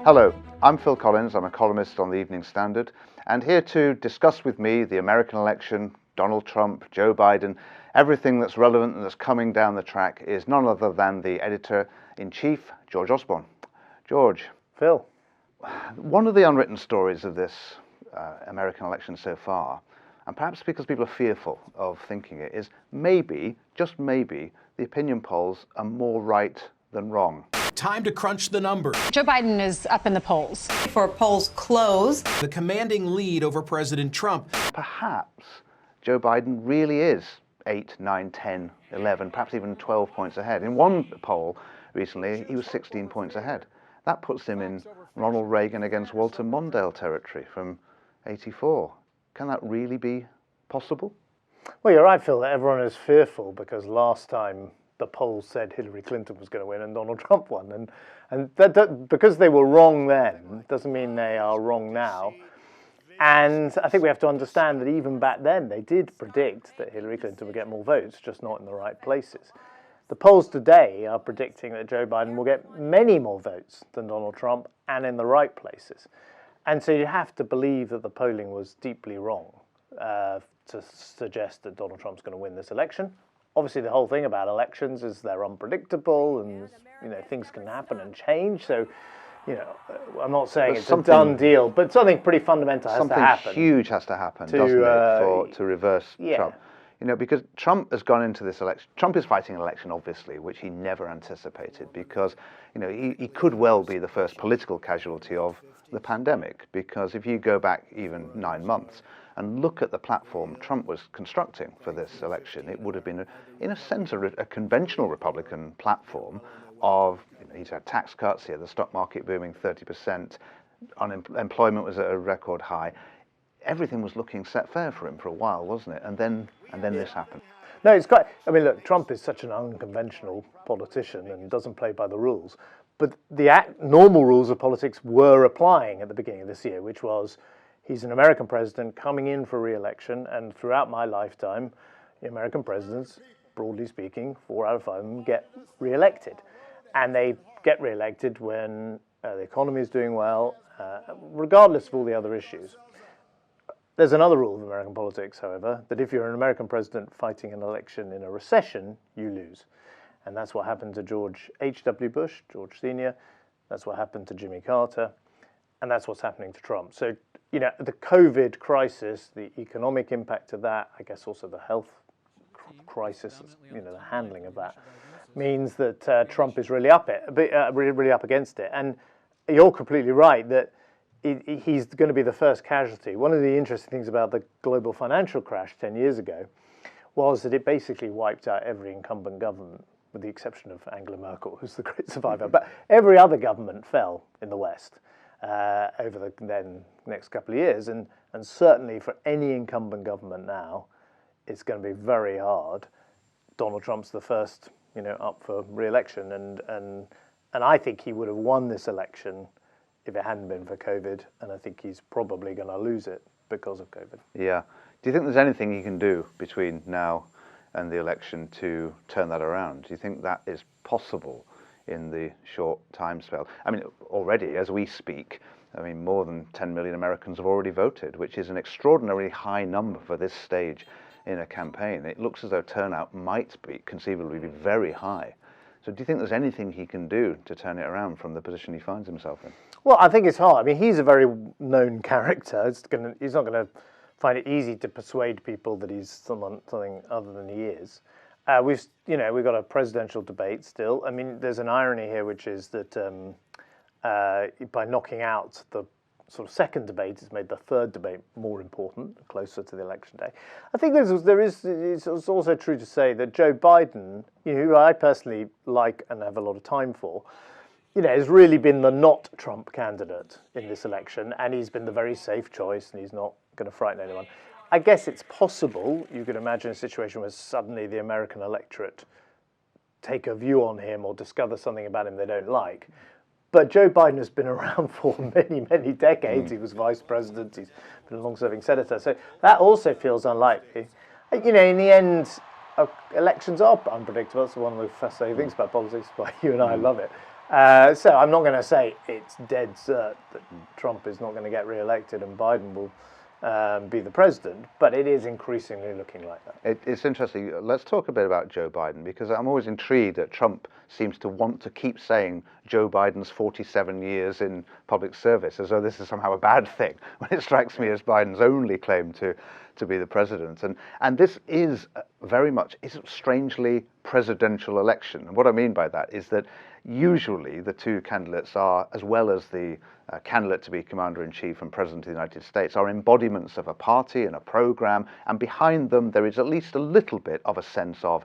Hello, I'm Phil Collins. I'm a columnist on the Evening Standard, and here to discuss with me the American election, Donald Trump, Joe Biden, everything that's relevant and that's coming down the track is none other than the Editor-in-Chief, George Osborne. George. Phil. One of the unwritten stories of this American election so far, and perhaps because people are fearful of thinking it, is maybe, just maybe, the opinion polls are more right than wrong. Time to crunch the numbers. Joe Biden is up in the polls. For polls close. The commanding lead over President Trump. Perhaps Joe Biden really is 8, 9, 10, 11, perhaps even 12 points ahead. In one poll recently, he was 16 points ahead. That puts him in Ronald Reagan against Walter Mondale territory from '84. Can that really be possible? Well, you're right, Phil, that everyone is fearful because last time the polls said Hillary Clinton was going to win and Donald Trump won. And that, because they were wrong then, doesn't mean they are wrong now. And I think we have to understand that even back then, they did predict that Hillary Clinton would get more votes, just not in the right places. The polls today are predicting that Joe Biden will get many more votes than Donald Trump and in the right places. And so you have to believe that the polling was deeply wrong to suggest that Donald Trump's going to win this election. Obviously, the whole thing about elections is they're unpredictable and, things can happen and change. So, I'm not saying it's a done deal, but something pretty fundamental has to happen. Something huge has to happen, doesn't it, to reverse Trump? Because Trump has gone into this election. Trump is fighting an election, obviously, which he never anticipated because, he could well be the first political casualty of the pandemic. Because if you go back even 9 months and look at the platform Trump was constructing for this election, it would have been, in a sense, a conventional Republican platform of, he's had tax cuts, he had the stock market booming 30%, unemployment was at a record high. Everything was looking set fair for him for a while, wasn't it? And then this happened. No, it's quite. I mean, look, Trump is such an unconventional politician and doesn't play by the rules. But the normal rules of politics were applying at the beginning of this year, which was he's an American president coming in for re-election, and throughout my lifetime, the American presidents, broadly speaking, 4 out of 5 of them get re-elected. And they get re-elected when the economy is doing well, regardless of all the other issues. There's another rule of American politics, however, that if you're an American president fighting an election in a recession, you lose. And that's what happened to George H.W. Bush, George Sr., that's what happened to Jimmy Carter, and that's what's happening to Trump. So, the COVID crisis, the economic impact of that, I guess also the health crisis, the handling of that, means that Trump is really up against it. And you're completely right that he's going to be the first casualty. One of the interesting things about the global financial crash 10 years ago was that it basically wiped out every incumbent government, with the exception of Angela Merkel, who's the great survivor. But every other government fell in the West over the next couple of years. And certainly for any incumbent government now, it's going to be very hard. Donald Trump's the first, up for re-election. And I think he would have won this election if it hadn't been for COVID, and I think he's probably going to lose it because of COVID. Yeah. Do you think there's anything he can do between now and the election to turn that around? Do you think that is possible in the short time spell? I mean, already, as we speak, more than 10 million Americans have already voted, which is an extraordinarily high number for this stage in a campaign. It looks as though turnout might be conceivably be very high. So do you think there's anything he can do to turn it around from the position he finds himself in? Well, I think it's hard. He's a very known character. He's not going to find it easy to persuade people that he's something other than he is. We've got a presidential debate still. There's an irony here, which is that by knocking out the sort of second debate, it's made the third debate more important, closer to the election day. I think it's also true to say that Joe Biden, who I personally like and have a lot of time for, has really been the not Trump candidate in this election, and he's been the very safe choice, and he's not going to frighten anyone. I guess it's possible you could imagine a situation where suddenly the American electorate take a view on him or discover something about him they don't like. But Joe Biden has been around for many, many decades. He was vice president. He's been a long-serving senator. So that also feels unlikely. In the end, elections are unpredictable. That's one of the fascinating things about politics. But you and I love it. So I'm not going to say it's dead cert that Trump is not going to get re-elected and Biden will be the president, but it is increasingly looking like that. It's interesting. Let's talk a bit about Joe Biden, because I'm always intrigued that Trump seems to want to keep saying Joe Biden's 47 years in public service as though this is somehow a bad thing, when it strikes me as Biden's only claim to be the president. And this is very much, it's a strangely presidential election. And what I mean by that is that usually the two candidates are, as well as the candidate to be commander-in-chief and president of the United States, are embodiments of a party and a program, and behind them there is at least a little bit of a sense of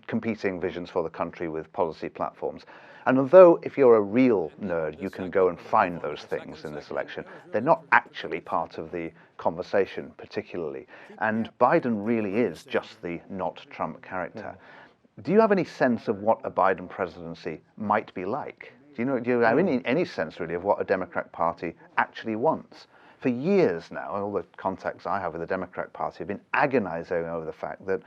competing visions for the country with policy platforms. And although if you're a real nerd you can go and find those things in this election, they're not actually part of the conversation particularly. And Biden really is just the not Trump character. Do you have any sense of what a Biden presidency might be like? Do you have any sense really of what a Democrat Party actually wants? For years now, all the contacts I have with the Democrat Party have been agonizing over the fact that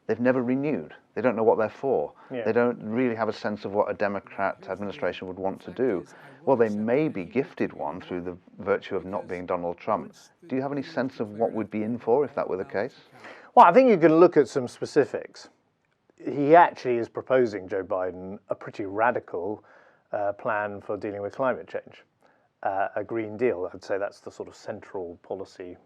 they've never renewed. They don't know what they're for. Yeah. They don't really have a sense of what a Democrat administration would want to do. Well, they may be gifted one through the virtue of not being Donald Trump. Do you have any sense of what we'd be in for if that were the case? Well, I think you can look at some specifics. He actually is proposing, Joe Biden, a pretty radical plan for dealing with climate change, a Green Deal. I'd say that's the sort of central policy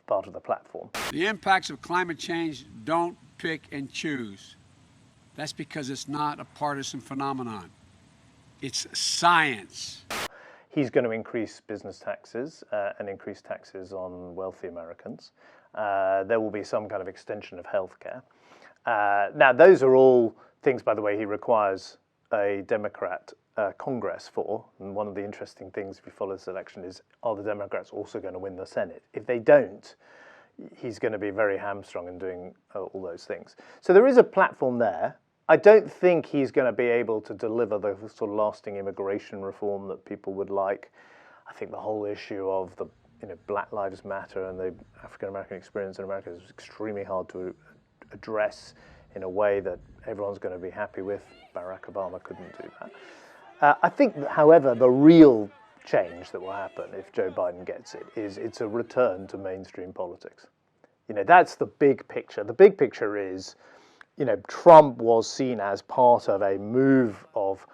part of the platform. The impacts of climate change don't pick and choose. That's because it's not a partisan phenomenon. It's science. He's going to increase business taxes and increase taxes on wealthy Americans. There will be some kind of extension of healthcare. Now, those are all things, by the way, he requires a Democrat Congress for. And one of the interesting things, if you follow this election, is are the Democrats also going to win the Senate? If they don't, he's going to be very hamstrung in doing all those things. So there is a platform there. I don't think he's going to be able to deliver the sort of lasting immigration reform that people would like. I think the whole issue of the Black Lives Matter and the African American experience in America is extremely hard to address in a way that everyone's going to be happy with. Barack Obama couldn't do that. I think, however, the real change that will happen if Joe Biden gets it is it's a return to mainstream politics. That's the big picture. The big picture is, Trump was seen as part of a move of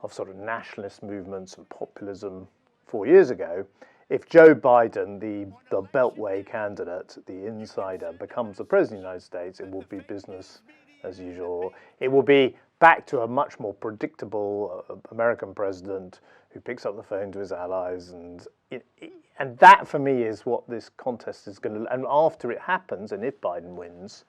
sort of nationalist movements and populism 4 years ago. If Joe Biden, the Beltway candidate, the insider, becomes the president of the United States, it will be business as usual. It will be back to a much more predictable American president who picks up the phone to his allies. And that, for me, is what this contest is going to... And after it happens, and if Biden wins,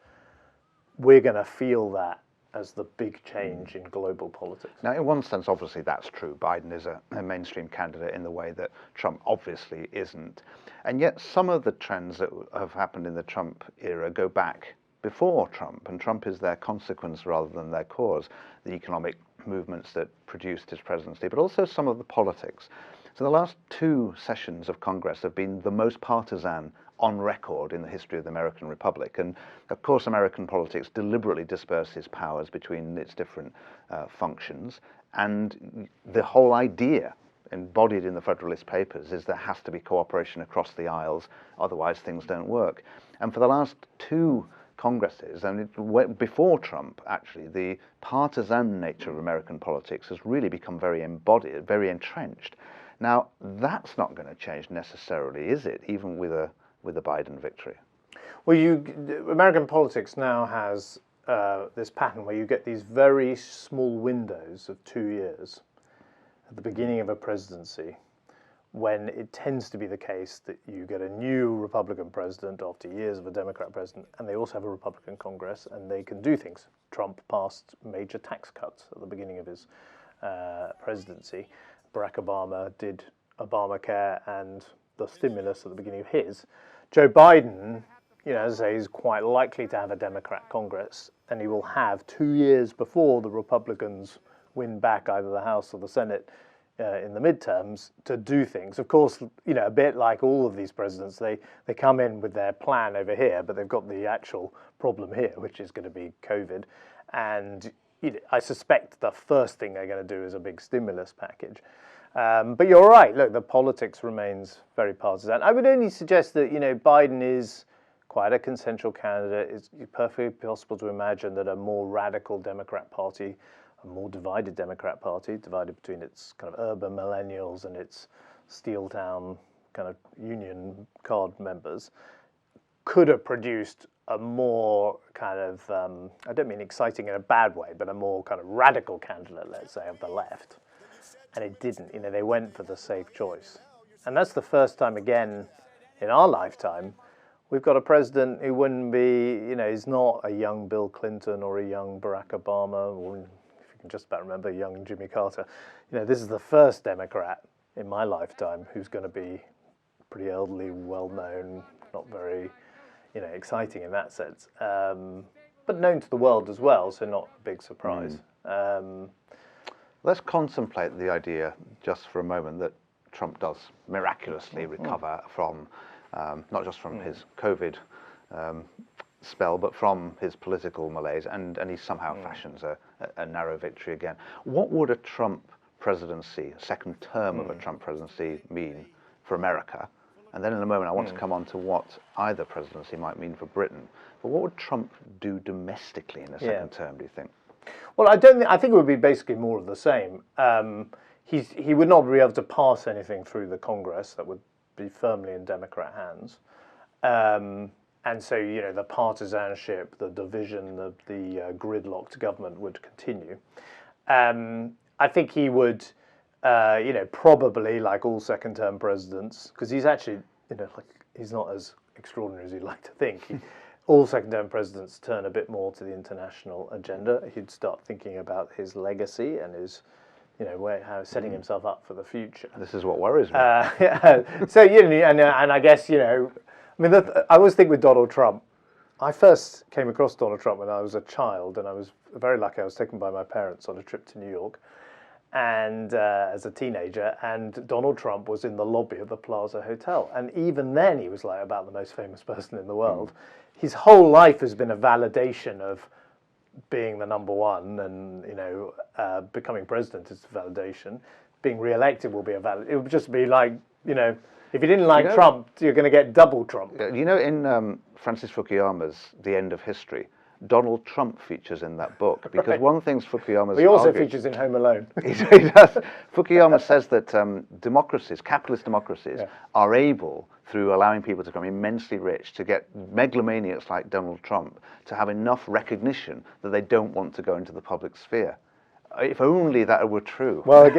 we're going to feel that as the big change in global politics. Now, in one sense, obviously, that's true. Biden is a mainstream candidate in the way that Trump obviously isn't. And yet some of the trends that have happened in the Trump era go back before Trump, and Trump is their consequence rather than their cause. The economic movements that produced his presidency, but also some of the politics. So the last two sessions of Congress have been the most partisan on record in the history of the American Republic. And of course, American politics deliberately disperses powers between its different functions. And the whole idea embodied in the Federalist Papers is there has to be cooperation across the aisles, otherwise things don't work. And for the last two Congresses, and before Trump, actually, the partisan nature of American politics has really become very embodied, very entrenched. Now, that's not going to change necessarily, is it, even with a Biden victory? Well, American politics now has this pattern where you get these very small windows of 2 years at the beginning of a presidency, when it tends to be the case that you get a new Republican president after years of a Democrat president, and they also have a Republican Congress, and they can do things. Trump passed major tax cuts at the beginning of his presidency. Barack Obama did Obamacare and the stimulus at the beginning of his. Joe Biden, as I say, is quite likely to have a Democrat Congress, and he will have 2 years before the Republicans win back either the House or the Senate in the midterms to do things. Of course, a bit like all of these presidents, they come in with their plan over here, but they've got the actual problem here, which is going to be COVID. And, I suspect the first thing they're going to do is a big stimulus package. But you're right. Look, the politics remains very partisan. I would only suggest that Biden is quite a consensual candidate. It's perfectly possible to imagine that a more radical Democrat Party, a more divided Democrat Party, divided between its kind of urban millennials and its Steel Town kind of union card members, could have produced a more kind of, I don't mean exciting in a bad way, but a more kind of radical candidate, let's say, of the left. And it didn't. They went for the safe choice. And that's the first time again in our lifetime we've got a president who wouldn't be, is not a young Bill Clinton or a young Barack Obama, or if you can just about remember, young Jimmy Carter. This is the first Democrat in my lifetime who's going to be pretty elderly, well-known, not very, exciting in that sense, but known to the world as well, so not a big surprise. Let's contemplate the idea just for a moment that Trump does miraculously recover from, not just from his COVID spell, but from his political malaise, and he somehow fashions a narrow victory again. What would a Trump presidency, a second term of a Trump presidency, mean for America? And then in a moment I want to come on to what either presidency might mean for Britain. But what would Trump do domestically in a second term, do you think? Well, I think it would be basically more of the same. He would not be able to pass anything through the Congress that would be firmly in Democrat hands. And so, the partisanship, the division, the gridlocked government would continue. I think he would, probably, like all second-term presidents, because he's actually, he's not as extraordinary as you'd like to think. All second-term presidents turn a bit more to the international agenda. He'd start thinking about his legacy and his, how setting himself up for the future. This is what worries me. So, and I guess, I always think with Donald Trump, I first came across Donald Trump when I was a child, and I was very lucky. I was taken by my parents on a trip to New York, and as a teenager, and Donald Trump was in the lobby of the Plaza Hotel, and even then he was like about the most famous person in the world. His whole life has been a validation of being the number one, and becoming president is a validation. Being re-elected will be a valid. It would just be like, if you didn't like Trump, you're going to get double Trump. In Francis Fukuyama's The End of History, Donald Trump features in that book, because one of the things Fukuyama's he also features in Home Alone. He does. Fukuyama says that democracies, capitalist democracies, are able, through allowing people to become immensely rich, to get megalomaniacs like Donald Trump to have enough recognition that they don't want to go into the public sphere. If only that were true. Well,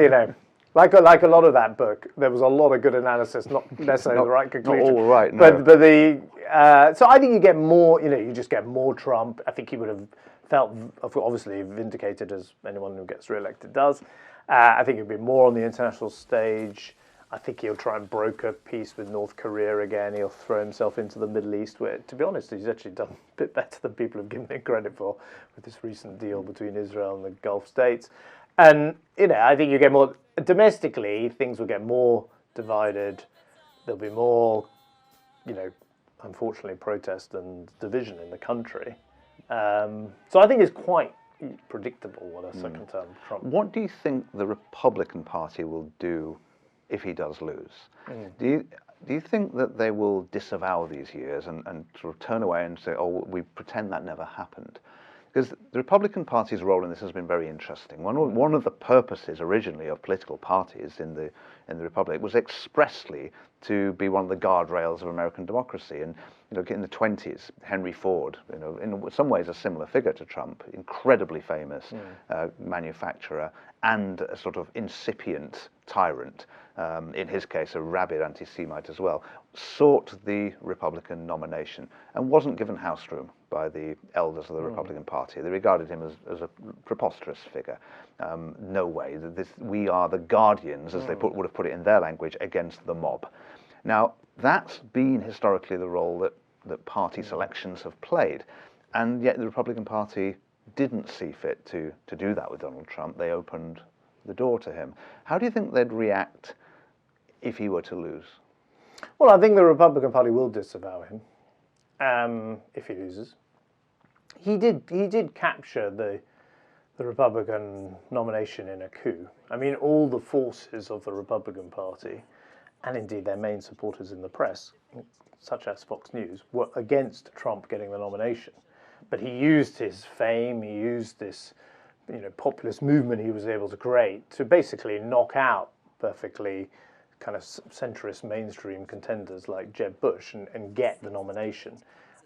like a lot of that book, there was a lot of good analysis, not necessarily the right conclusion. Not all right, no. But so I think you get more, you just get more Trump. I think he would have felt, obviously, vindicated, as anyone who gets re-elected does. I think he'll be more on the international stage. I think he'll try and broker peace with North Korea again. He'll throw himself into the Middle East, where, to be honest, he's actually done a bit better than people have given him credit for, with this recent deal between Israel and the Gulf states. And, I think you get more, domestically, things will get more divided. There'll be more, unfortunately, protest and division in the country. So I think it's quite predictable what a second-term Trump. What do you think the Republican Party will do if he does lose? Do you think that they will disavow these years and sort of turn away and say, oh, we pretend that never happened? Because the Republican Party's role in this has been very interesting. One of the purposes originally of political parties in the Republic was expressly to be one of the guardrails of American democracy. And in the 20s, Henry Ford, in some ways a similar figure to Trump, incredibly famous manufacturer and a sort of incipient tyrant, in his case a rabid anti-Semite as well, sought the Republican nomination and wasn't given house room by the elders of the Republican Party. They regarded him as a preposterous figure. No way. We are the guardians, as they would have put it in their language, against the mob. Now, that's been historically the role that party selections have played. And yet the Republican Party didn't see fit to do that with Donald Trump. They opened the door to him. How do you think they'd react if he were to lose? Well, I think the Republican Party will disavow him if he loses. He did capture the the Republican nomination in a coup. I mean, all the forces of the Republican Party, and indeed their main supporters in the press, such as Fox News, were against Trump getting the nomination. But he used his fame, he used this, populist movement he was able to create to basically knock out perfectly kind of centrist mainstream contenders like Jeb Bush and get the nomination.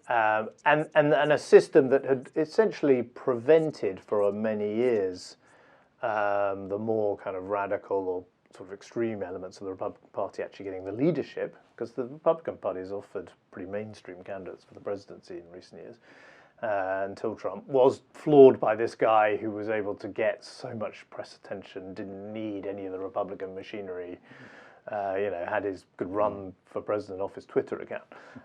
And a system that had essentially prevented for many years the more kind of radical or sort of extreme elements of the Republican Party actually getting the leadership, because the Republican Party has offered pretty mainstream candidates for the presidency in recent years, until Trump was flawed by this guy who was able to get so much press attention, didn't need any of the Republican machinery, had his good run for president off his Twitter account.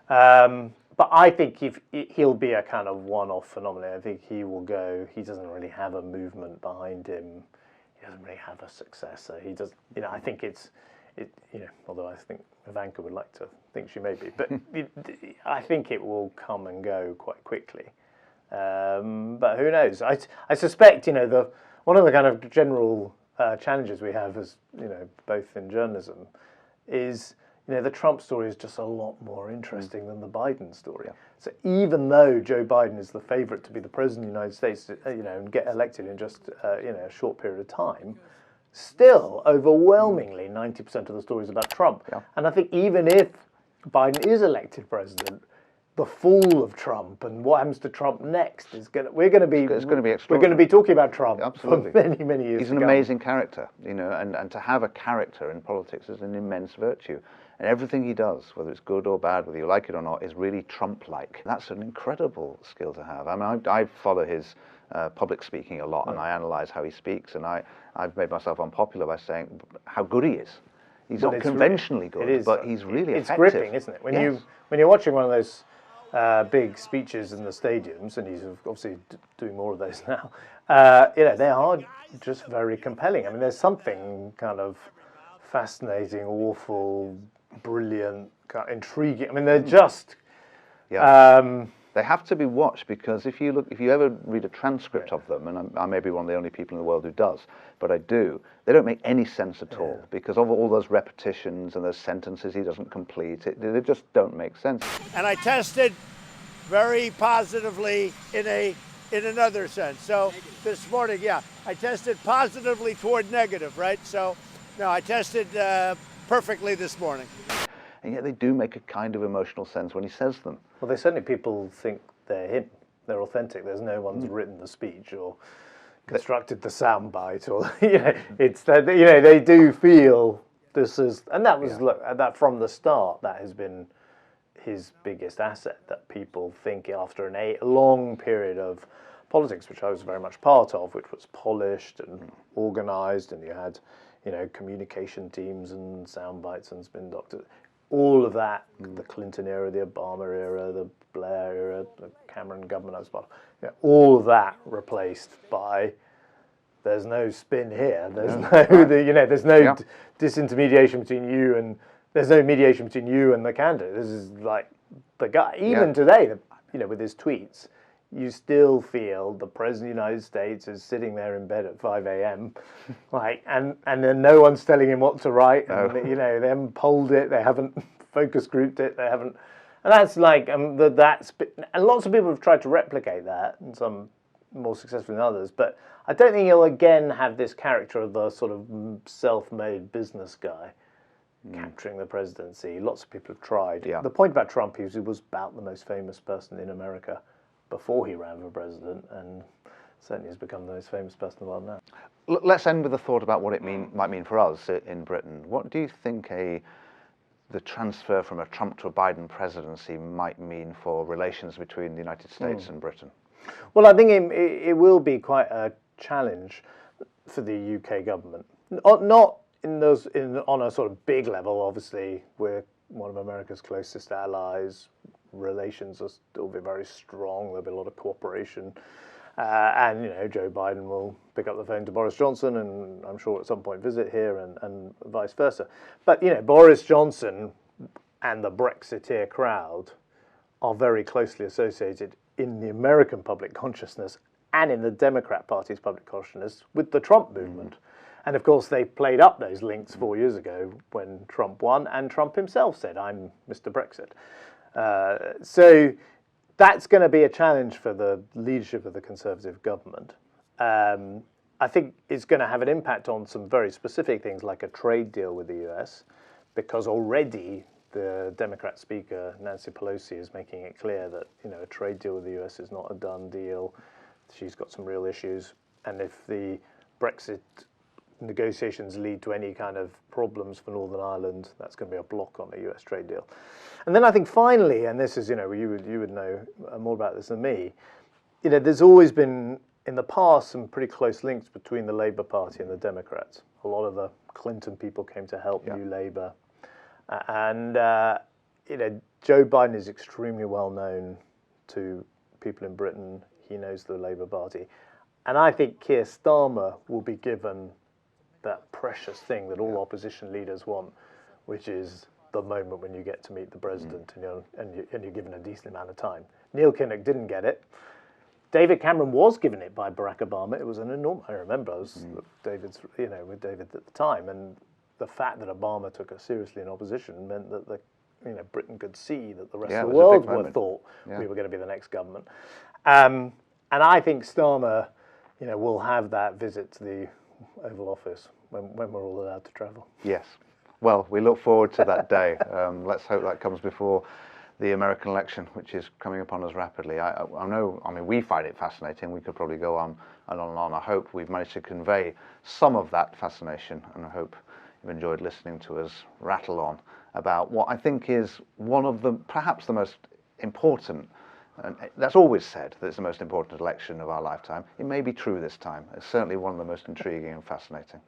But I think he'll be a kind of one-off phenomenon. I think he will go. He doesn't really have a movement behind him. He doesn't really have a successor. He does. I think although I think Ivanka would like to think she may be, but I think it will come and go quite quickly. But who knows? I suspect one of the kind of general challenges we have as both in journalism is the Trump story is just a lot more interesting than the Biden story. Yeah. So even though Joe Biden is the favorite to be the president of the United States, and get elected in just a short period of time, still overwhelmingly 90% of the story is about Trump. Yeah. And I think even if Biden is elected president, the fall of Trump and what happens to Trump next is we're going to be talking about Trump. Absolutely. For many years. He's an amazing character, and to have a character in politics is an immense virtue. And everything he does, whether it's good or bad, whether you like it or not, is really Trump-like. That's an incredible skill to have. I mean, I follow his public speaking a lot, and I analyse how he speaks, and I've made myself unpopular by saying how good he is. He's not conventionally good, but he's really effective. It's gripping, isn't it? When you're watching one of those big speeches in the stadiums, and he's obviously doing more of those now, they are just very compelling. I mean, there's something kind of fascinating, awful, brilliant, kind of intriguing. I mean, they're just... They have to be watched, because if you ever read a transcript of them, and I may be one of the only people in the world who does, but I do, they don't make any sense at all, because of all those repetitions and those sentences he doesn't complete. They just don't make sense. And I tested very positively in another sense. So this morning, I tested positively toward negative, right? So, no, I tested perfectly this morning. And yet they do make a kind of emotional sense when he says them. Well, people think they're him. They're authentic. There's no one's written the speech or constructed the soundbite, or it's that they do feel this is, and that was that from the start. That has been his biggest asset. That people think after a long period of politics, which I was very much part of, which was polished and organised, and you had communication teams and sound bites and spin doctors. All of that, the Clinton era, the Obama era, the Blair era, the Cameron government, I was part of, all of that replaced by there's no spin here. There's there's no disintermediation between you and there's no mediation between you and the candidate. This is like the guy. Even today, with his tweets, you still feel the president of the United States is sitting there in bed at 5 a.m. and then no one's telling him what to write. And, they haven't polled it, they haven't focus grouped it, they haven't. And that's and lots of people have tried to replicate that, and some more successfully than others. But I don't think he'll again have this character of the sort of self-made business guy capturing the presidency. Lots of people have tried. Yeah. The point about Trump is he was about the most famous person in America before he ran for president, and certainly has become the most famous person in the world now. Let's end with a thought about what it might mean for us in Britain. What do you think the transfer from a Trump to a Biden presidency might mean for relations between the United States and Britain? Well, I think it will be quite a challenge for the UK government. Not on a sort of big level. Obviously, we're one of America's closest allies. Relations will still be very strong. There'll be a lot of cooperation, and Joe Biden will pick up the phone to Boris Johnson, and I'm sure at some point visit here, and vice versa. But Boris Johnson and the Brexiteer crowd are very closely associated in the American public consciousness and in the Democrat Party's public consciousness with the Trump movement. And of course, they played up those links 4 years ago when Trump won, and Trump himself said, "I'm Mr. Brexit." So that's going to be a challenge for the leadership of the Conservative government. I think it's going to have an impact on some very specific things like a trade deal with the US, because already the Democrat Speaker, Nancy Pelosi, is making it clear that a trade deal with the US is not a done deal. She's got some real issues. And if the Brexit negotiations lead to any kind of problems for Northern Ireland, that's going to be a block on the US trade deal. And then I think finally, and this is, you would know more about this than me, there's always been in the past some pretty close links between the Labour Party and the Democrats. A lot of the Clinton people came to help New Labour. And, Joe Biden is extremely well known to people in Britain. He knows the Labour Party. And I think Keir Starmer will be given that precious thing that all opposition leaders want, which is the moment when you get to meet the president and you're given a decent amount of time. Neil Kinnock didn't get it. David Cameron was given it by Barack Obama. It was an enormous. I remember I was with David at the time, and the fact that Obama took us seriously in opposition meant that Britain could see that the rest of the world thought we were going to be the next government. And I think Starmer, will have that visit to the Oval Office when we're all allowed to travel. Yes. Well, we look forward to that day. Let's hope that comes before the American election, which is coming upon us rapidly. I mean, we find it fascinating. We could probably go on and on and on. I hope we've managed to convey some of that fascination, and I hope you've enjoyed listening to us rattle on about what I think is one of perhaps the most important, and that's always said that it's the most important election of our lifetime. It may be true this time. It's certainly one of the most intriguing and fascinating.